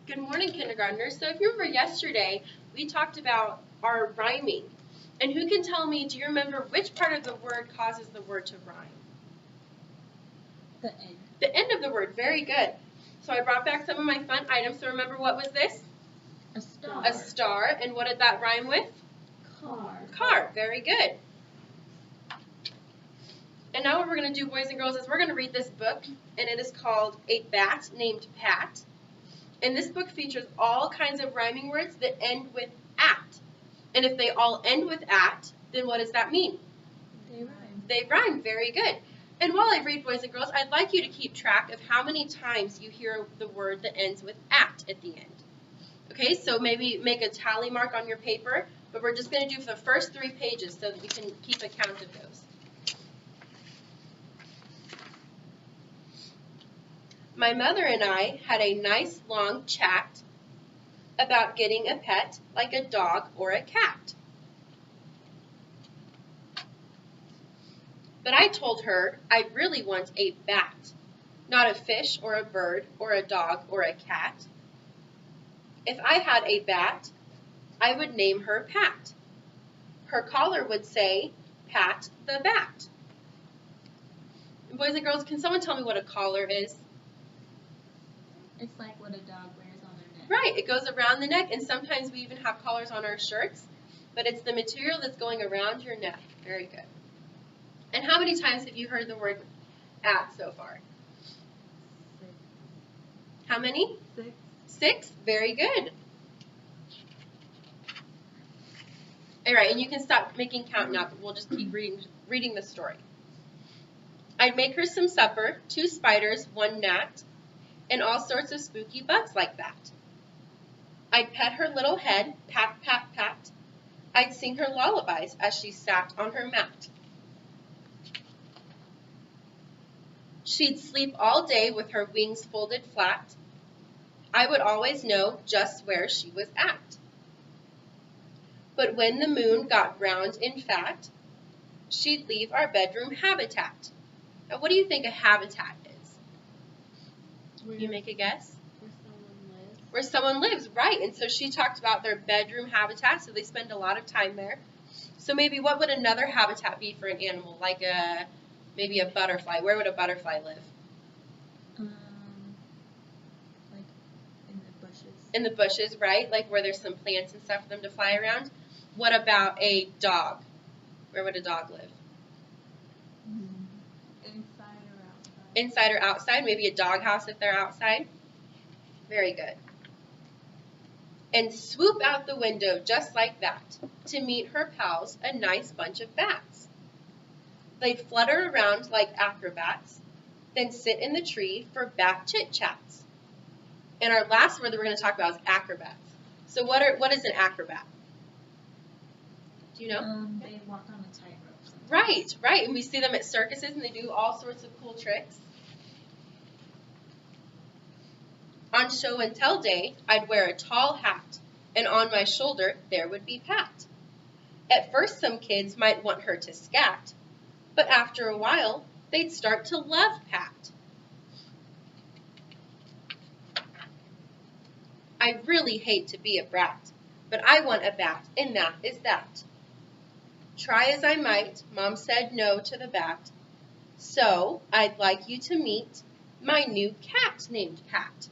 Good morning, kindergartners. So if you remember yesterday, we talked about our rhyming. And who can tell me, do you remember which part of the word causes the word to rhyme? The end. The end of the word. Very good. So I brought back some of my fun items. So remember, what was this? A star. A star. And what did that rhyme with? Car. Car. Very good. And now what we're going to do, boys and girls, is we're going to read this book. And it is called A Bat Named Pat. And this book features all kinds of rhyming words that end with at. And if they all end with at, then what does that mean? They rhyme. They rhyme. Very good. And while I read, boys and girls, I'd like you to keep track of how many times you hear the word that ends with at the end. Okay, so maybe make a tally mark on your paper, but we're just going to do for the first 3 pages so that we can keep account of those. My mother and I had a nice long chat about getting a pet like a dog or a cat. But I told her I really want a bat, not a fish or a bird or a dog or a cat. If I had a bat, I would name her Pat. Her collar would say, Pat the Bat. And boys and girls, can someone tell me what a collar is? It's like what a dog wears on their neck. Right, it goes around the neck, and sometimes we even have collars on our shirts, but it's the material that's going around your neck. Very good. And how many times have you heard the word at so far? 6. How many? 6. 6? Very good. All right, and you can stop making count now, but we'll just keep reading the story. I'd make her some supper, 2 spiders, 1 gnat, and all sorts of spooky bugs like that. I'd pet her little head, pat, pat, pat. I'd sing her lullabies as she sat on her mat. She'd sleep all day with her wings folded flat. I would always know just where she was at. But when the moon got round and fat, she'd leave our bedroom habitat. Now, what do you think a habitat is? You make a guess? Where someone lives. Where someone lives, right. And so she talked about their bedroom habitat, so they spend a lot of time there. So maybe what would another habitat be for an animal, like maybe a butterfly? Where would a butterfly live? Like in the bushes. In the bushes, right? Like where there's some plants and stuff for them to fly around. What about a dog? Where would a dog live? Inside or outside. Inside or outside, maybe a doghouse if they're outside. Very good. And swoop out the window just like that to meet her pals, a nice bunch of bats. They'd flutter around like acrobats, then sit in the tree for bat chit-chats. And our last word that we're going to talk about is acrobats. So what is an acrobat? Do you know? They walk on a tightrope. Right, right. And we see them at circuses, and they do all sorts of cool tricks. On show and tell day, I'd wear a tall hat, and on my shoulder there would be Pat. At first some kids might want her to scat, but after a while they'd start to love Pat. I really hate to be a brat, but I want a bat, and that is that. Try as I might, Mom said no to the bat, so I'd like you to meet my new cat named Pat.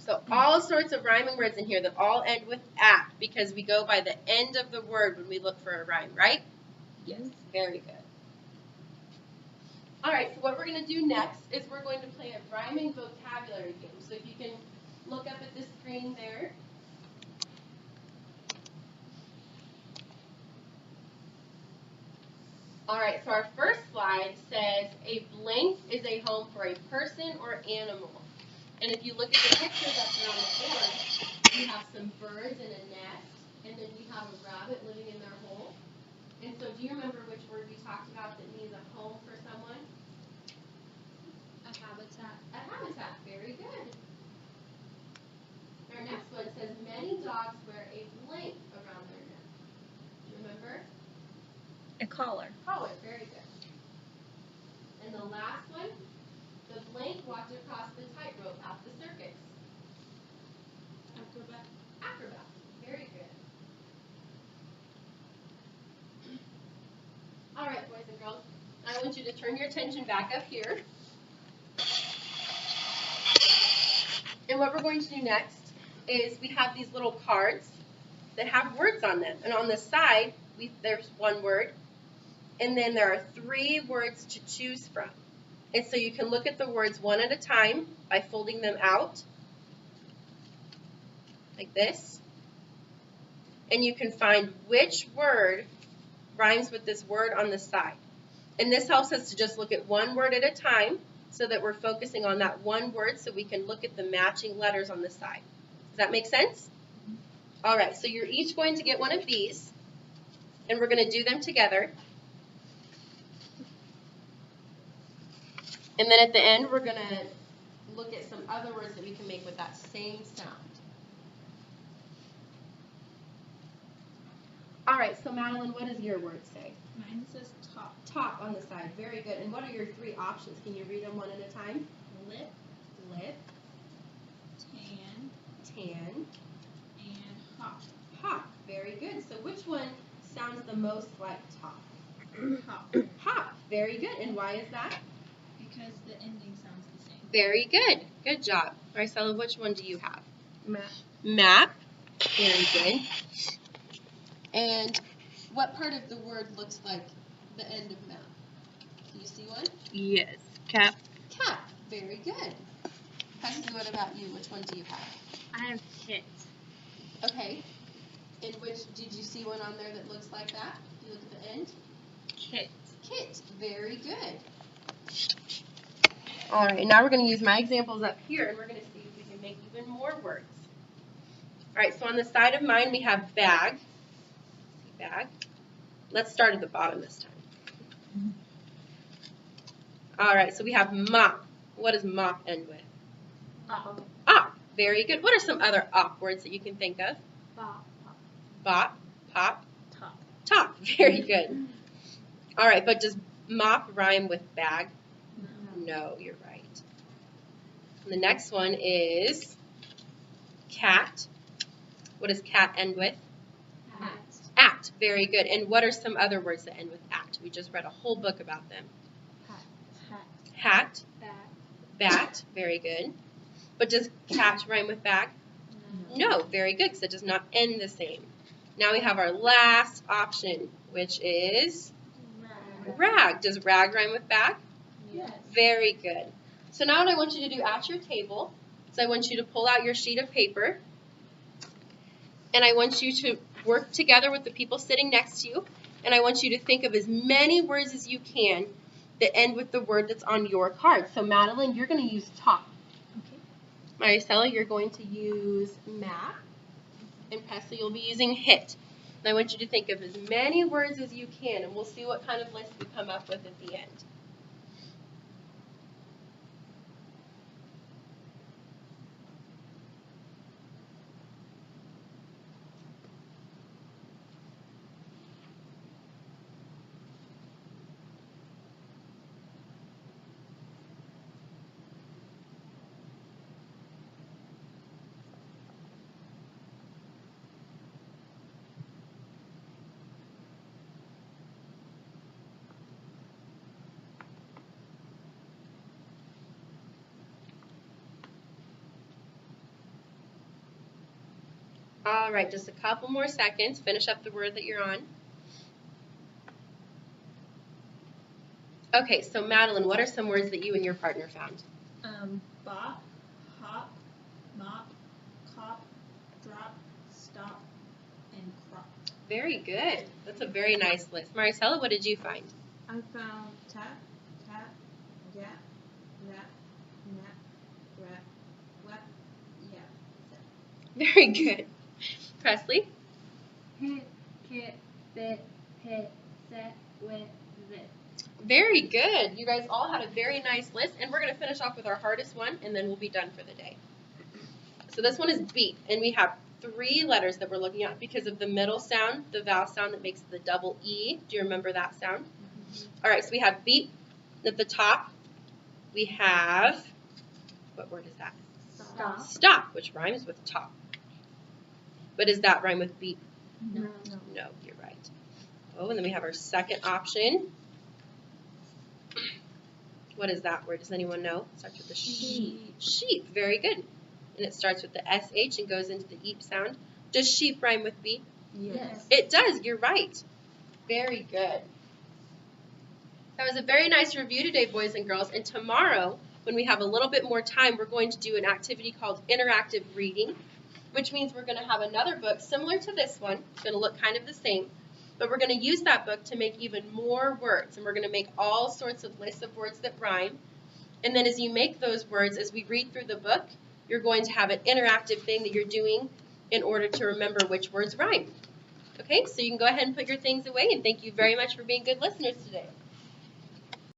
So all sorts of rhyming words in here that all end with at, because we go by the end of the word when we look for a rhyme, right? Yes. Very good. All right, so what we're going to do next is we're going to play a rhyming vocabulary game. So if you can look up at the screen there. All right, so our first slide says a blank is a home for a person or animal. And if you look at the pictures up there on the board, you have some birds in a nest, and then you have a rabbit living in their hole. And so do you remember which word we talked about that means a home for someone? A habitat. A habitat. Very good. Our next one says many dogs wear a blank around their neck. Do you remember? A collar. Collar. Very good. And the last one, the blank walks to cross the tightrope at the circus? Acrobat. Acrobat. Very good. All right, boys and girls. I want you to turn your attention back up here. And what we're going to do next is we have these little cards that have words on them. And on the side, there's one word. And then there are 3 words to choose from. And so you can look at the words one at a time by folding them out like this. And you can find which word rhymes with this word on the side. And this helps us to just look at one word at a time so that we're focusing on that one word so we can look at the matching letters on the side. Does that make sense? All right, so you're each going to get one of these, and we're going to do them together. And then at the end, we're going to look at some other words that we can make with that same sound. All right, so Madeline, what does your word say? Mine says top. Top on the side. Very good. And what are your 3 options? Can you read them one at a time? Lip. Lip. Tan. Tan. And hop. Hop. Very good. So which one sounds the most like top? Hop. Hop. Very good. And why is that? Because the ending sounds the same. Very good. Good job. Marcella, which one do you have? Map. Map. Very good. And what part of the word looks like the end of map? Do you see one? Yes. Cap. Cap. Very good. Presley, what about you? Which one do you have? I have kit. Okay. And did you see one on there that looks like that? You look at the end? Kit. Kit. Very good. All right, now we're going to use my examples up here, and we're going to see if we can make even more words. All right, so on the side of mine, we have bag. See bag? Let's start at the bottom this time. All right, so we have mop. What does mop end with? Op. Op. Very good. What are some other op words that you can think of? Bop. Bop, pop, Top. top. Very good. All right, but does mop rhyme with bag? No, you're right. And the next one is cat. What does cat end with? At. At. Very good. And what are some other words that end with at? We just read a whole book about them. Hat. Hat. Bat. Bat. Very good. But does cat rhyme with bag? No. Very good, because it does not end the same. Now we have our last option, which is rag. Does rag rhyme with bag? Yes. Very good. So now what I want you to do at your table is I want you to pull out your sheet of paper, and I want you to work together with the people sitting next to you, and I want you to think of as many words as you can that end with the word that's on your card. So Madeline, you're going to use top. Okay. Maricela, you're going to use map, and Presley, you'll be using hit. And I want you to think of as many words as you can, and we'll see what kind of list we come up with at the end. All right, just a couple more seconds. Finish up the word that you're on. Okay, so Madeline, what are some words that you and your partner found? Bop, hop, mop, cop, drop, stop, and crop. Very good. That's a very nice list. Maricela, what did you find? I found tap, tap, yap, rap, nap, rap, whap, yap, zap. Very good. Presley? Hit, kit, bit, hit, set, with, zip. Very good. You guys all had a very nice list, and we're going to finish off with our hardest one, and then we'll be done for the day. So this one is beat, and we have 3 letters that we're looking at because of the middle sound, the vowel sound that makes the double E. Do you remember that sound? Mm-hmm. All right, so we have beat at the top. We have What word is that? Stop. Stop, which rhymes with top. But does that rhyme with beep? No. No, you're right. Oh, and then we have our second option. What is that word? Does anyone know? It starts with the Sheep. Sheep. Very good. And it starts with the SH and goes into the eep sound. Does sheep rhyme with beep? Yes. It does. You're right. Very good. That was a very nice review today, boys and girls. And tomorrow, when we have a little bit more time, we're going to do an activity called interactive reading, which means we're going to have another book similar to this one. It's going to look kind of the same. But we're going to use that book to make even more words. And we're going to make all sorts of lists of words that rhyme. And then as you make those words, as we read through the book, you're going to have an interactive thing that you're doing in order to remember which words rhyme. Okay, so you can go ahead and put your things away. And thank you very much for being good listeners today.